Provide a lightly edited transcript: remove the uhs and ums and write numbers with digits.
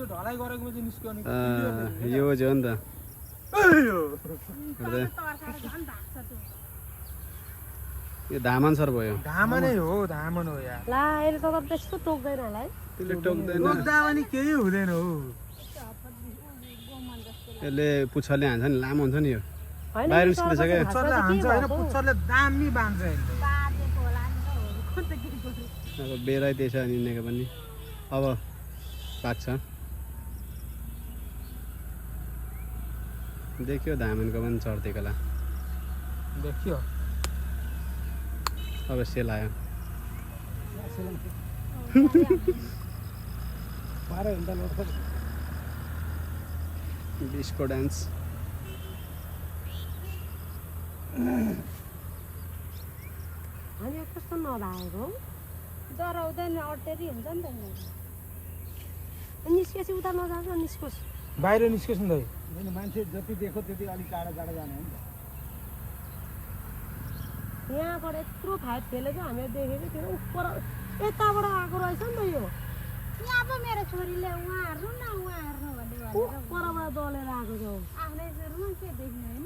ढलाइ गरेकोमा चाहिँ निस्क्यो नि यो हो नि त यो धामन सर भयो धामनै हो धामन हो यार ला यसले त त्यस्तो टोक्दैन होला है त्यसले टोक्दैन टोक्दा पनि केही हुँदैन हो यसले पुच्छरले हान्छ नि लामो हुन्छ नि यो हैन बाहिर निस्किन्छ क्या पुच्छरले हान्छ होइन पुच्छरले दामी बाँध्छ अब बेरै त्यसो निनेको पनि अब पाक्छ देखियो धामनको पनि चढ्दैकोला देखियो अब सेल आयो डिस्को डान्स अनि कस्तो नलागेको डराउँदैन अटेरी हुन्छ नि त निस्केपछि उता नजान्छ निस्कोस् बाहिर निस्केछ नि त मान्छे जति देखो त्यति अलिक टाढा टाढा जाने हो नि त यहाँबाट यत्रो फाइट खेलेको हामीले देखेको थियो उपर यताबाट आएको रहेछ नि त यो यहाँ पो मेरो छोरीले उहाँ हेर्नु न उहाँ हेर्नु भन्ने परबाट दलेर आएको छ आफ्नै छोरीमा के देख्ने होइन